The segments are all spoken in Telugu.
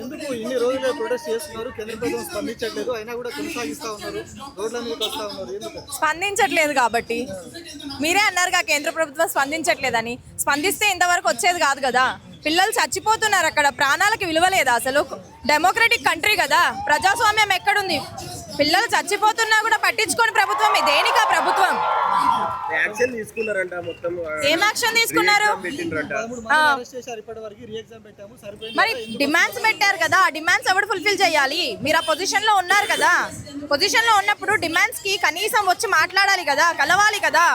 ఎందుకు ఇన్ని రోజులు ప్రొటెస్ట్ చేస్తున్నారు, కేంద్ర ప్రభుత్వం స్పందించట్లేదు, అయినా కూడా కొనసాగిస్తా ఉన్నారు, రోడ్ల మీదకి వస్తా ఉన్నారు, ఎందుకు స్పందించట్లేదు? కాబట్టి మీరే అన్నారుగా కేంద్ర ప్రభుత్వం స్పందించట్లేదని. స్పందిస్తే ఇంతవరకు వచ్చేది కాదు కదా. పిల్లలు చచ్చిపోతున్నారు అక్కడ, ప్రాణాలకు విలువ లేదా? అసలు డెమోక్రటిక్ కంట్రీ కదా, ప్రజాస్వామ్యం ఎక్కడుంది? పిల్లలు చచ్చిపోతున్నా కూడా పట్టించుకోని ప్రభుత్వం దేనికా ప్రభుత్వం? యాక్షన్ తీసుకున్నారంట. మొత్తం ఏం యాక్షన్ తీసుకున్నారు? మరి డిమాండ్స్ పెట్టారు కదా, ఆ డిమాండ్స్ ఎవరు ఫుల్ఫిల్ చేయాలి? మీరు ఆ పొజిషన్ లో ఉన్నారు కదా, పొజిషన్ లో ఉన్నప్పుడు డిమాండ్స్ కి కనీసం వచ్చి మాట్లాడాలి కదా, కలవాలి కదా.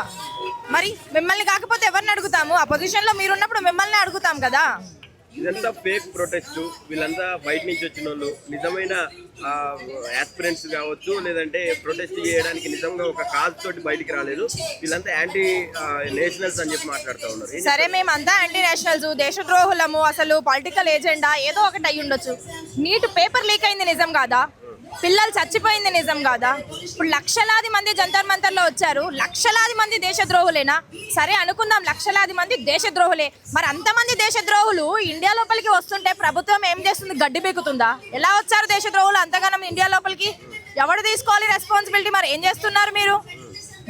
మరి మిమ్మల్ని కాకపోతే ఎవరిని అడుగుతాము? ఆ పొజిషన్ లో మీరున్నప్పుడు మిమ్మల్ని అడుగుతాం కదా. ఇదంతా ఫేక్ ప్రొటెస్ట్. వీళ్ళంతా బయట నుంచి వచ్చిన వాళ్ళు నిజమైన యాస్పిరెంట్స్ కావచ్చు, లేదంటే ప్రొటెస్ట్ చేయడానికి నిజంగా ఒక కాజ్ తోటి బయటికి రాలేదు. వీళ్ళంతా యాంటీ నేషనల్స్ అని చెప్పి మాట్లాడుతూ ఉన్నారు. సరే, మేమంతా యాంటీ నేషనల్స్, దేశద్రోహులము, అసలు పొలిటికల్ ఏజెండా ఏదో ఒకటి అయ్యి ఉండొచ్చు. నీట్ పేపర్ లీక్ అయింది నిజం కాదా? పిల్లలు చచ్చిపోయింది నిజం కాదా? ఇప్పుడు లక్షలాది మంది జంతర్ మంతర్లో వచ్చారు, లక్షలాది మంది దేశద్రోహులేనా? సరే అనుకుందాం, లక్షలాది మంది దేశద్రోహులే. మరి అంతమంది దేశద్రోహులు ఇండియా లోపలికి వస్తుంటే ప్రభుత్వం ఏం చేస్తుంది? గడ్డి బీకుతుందా? ఎలా వచ్చారు దేశద్రోహులు అంతగానం ఇండియా లోపలికి? ఎవరు తీసుకోవాలి రెస్పాన్సిబిలిటీ? మరి ఏం చేస్తున్నారు మీరు?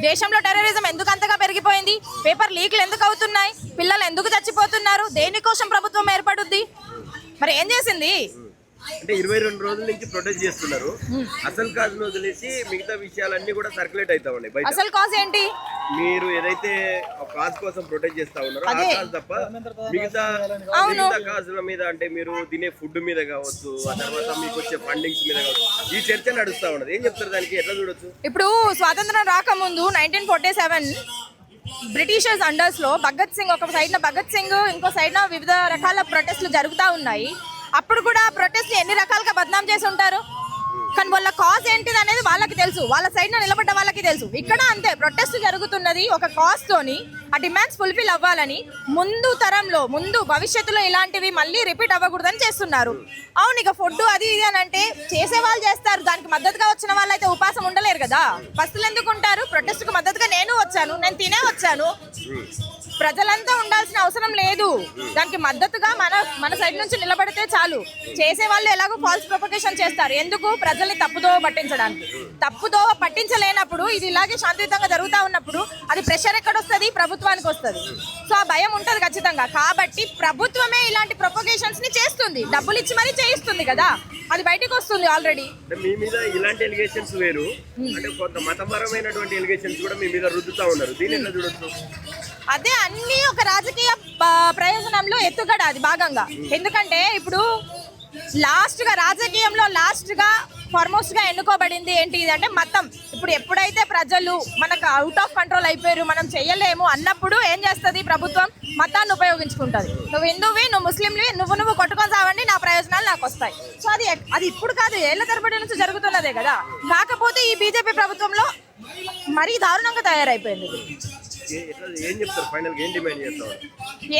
దేశంలో టెర్రరిజం ఎందుకు అంతగా పెరిగిపోయింది? పేపర్ లీక్లు ఎందుకు అవుతున్నాయి? పిల్లలు ఎందుకు చచ్చిపోతున్నారు? దేనికోసం ప్రభుత్వం ఏర్పడుద్ది? మరి ఏం చేసింది? అంటే 22 రోజుల నుంచి ప్రొటెస్ట్ చేస్తున్నారు. అసలు కాజ్ వదిలేసి మిగతా విషయాలన్నీ కూడా సర్క్యులేట్ అవుతా ఉన్నాయి బయట. అసలు కాజ్ ఏంటి? మీరు ఏదైతే కాజ్ కోసం ప్రొటెస్ట్ చేస్తా ఉన్నారో ఆ కాజ్ తప్ప మిగతా కాజుల మీద, అంటే మీరు తినే ఫుడ్ మీద కావచ్చు, ఆ తర్వాత మీకు వచ్చే ఫండింగ్స్ మీద కావచ్చు, ఈ చర్చ నడుస్తా ఉన్నది. ఏం చెప్తారు దానికి? ఎట్లా చూడొచ్చు? ఇప్పుడు స్వాతంత్రం రాకముందు 1947 బ్రిటిషర్స్ అండర్స్ లో భగత్ సింగ్, ఒక సైడ్ భగత్ సింగ్, ఇంకో సైడ్ వివిధ రకాల ప్రొటెస్ట్లు జరుగుతూ ఉన్నాయి. అప్పుడు కూడా ప్రొటెస్ట్ ఎన్ని రకాలుగా బద్నాం చేసి ఉంటారు, కానీ వాళ్ళ కాజ్ ఏంటిది అనేది వాళ్ళకి తెలుసు, వాళ్ళ సైడ్ నిలబడ్డ వాళ్ళకి తెలుసు. ఇక్కడ అంతే, ప్రొటెస్ట్ జరుగుతున్నది ఒక కాజ్ తోని, ఆ డిమాండ్స్ ఫుల్ఫిల్ అవ్వాలని. ముందు తరంలో, ముందు భవిష్యత్తులో ఇలాంటివి మళ్ళీ రిపీట్ అవ్వకూడదని చేస్తున్నారు. అవును, ఇక ఫుడ్ అది ఇది అని అంటే చేసే వాళ్ళు చేస్తారు, దానికి మద్దతుగా వచ్చిన వాళ్ళు అయితే ఉపాసం ఉండలేరు కదా. బస్సులు ఎందుకు ఉంటారు? ప్రొటెస్ట్ కు మద్దతుగా నేను వచ్చాను, నేను తినే వచ్చాను. ప్రజలంతా ఉండాల్సిన అవసరం లేదు, దానికి మద్దతుగా మన సైడ్ నుంచి నిలబడితే చాలు. చేసే వాళ్ళు ఎలాగో ఫాల్స్ ప్రొపగేషన్ చేస్తారు, ఎందుకు? ప్రజల్ని తప్పుదోవ పట్టించడానికి. తప్పుదోవ పట్టించలేనప్పుడు, ఇది ఇలాగే శాంతియుతంగా జరుగుతూ ఉన్నప్పుడు అది ప్రెషర్ ఎక్కడొస్తుంది? ప్రభుత్వానికి వస్తుంది. సో ఆ భయం ఉంటుంది ఖచ్చితంగా. కాబట్టి ప్రభుత్వమే ఇలాంటి ప్రొపగేషన్స్ ని చేస్తుంది, డబ్బులు ఇచ్చి మరీ చేయిస్తుంది కదా, అది బయటకు వస్తుంది ఆల్రెడీ. మీ మీద ఇలాంటి ఎలిగేషన్స్ వేరు, అంటే కొంత మతపరమైనటువంటి ఎలిగేషన్స్ కూడా మీ మీద రుద్దుతా ఉన్నారు. దీన్ని ఎట్లా చూడొచ్చు? అదే అన్ని ఒక రాజకీయ ప్రయోజనంలో ఎత్తుగడ, అది భాగంగా. ఎందుకంటే ఇప్పుడు లాస్ట్ గా రాజకీయంలో లాస్ట్ గా ఫార్మోస్ట్ గా ఎన్నుకోబడింది ఏంటి అంటే మతం. ఇప్పుడు ఎప్పుడైతే ప్రజలు మనకు అవుట్ ఆఫ్ కంట్రోల్ అయిపోయారు, మనం చెయ్యలేము అన్నప్పుడు ఏం చేస్తుంది ప్రభుత్వం? మతాన్ని ఉపయోగించుకుంటుంది. నువ్వు హిందువువి, నువ్వు ముస్లింవి, నువ్వు కొట్టుకొని సావండి, నా ప్రయోజనాలు నాకు వస్తాయి. సో అది ఇప్పుడు కాదు, ఏళ్ల తరబడి నుంచి జరుగుతున్నదే కదా. కాకపోతే ఈ బీజేపీ ప్రభుత్వంలో మరీ దారుణంగా తయారైపోయింది.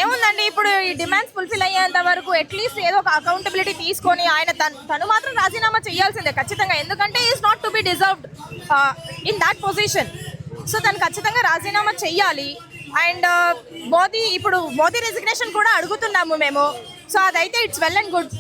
ఏముందండి, ఇప్పుడు ఈ డిమాండ్స్ ఫుల్ఫిల్ అయ్యేంత వరకు అట్లీస్ట్ ఏదో ఒక అకౌంటబిలిటీ తీసుకొని ఆయన తను మాత్రం రాజీనామా చేయాల్సిందే ఖచ్చితంగా. ఎందుకంటే is not to be deserved in that position. So తను ఖచ్చితంగా రాజీనామా చెయ్యాలి. అండ్ మోదీ రెసిగ్నేషన్ కూడా అడుగుతున్నాము మేము. సో అదైతే ఇట్స్ వెల్ అండ్ గుడ్.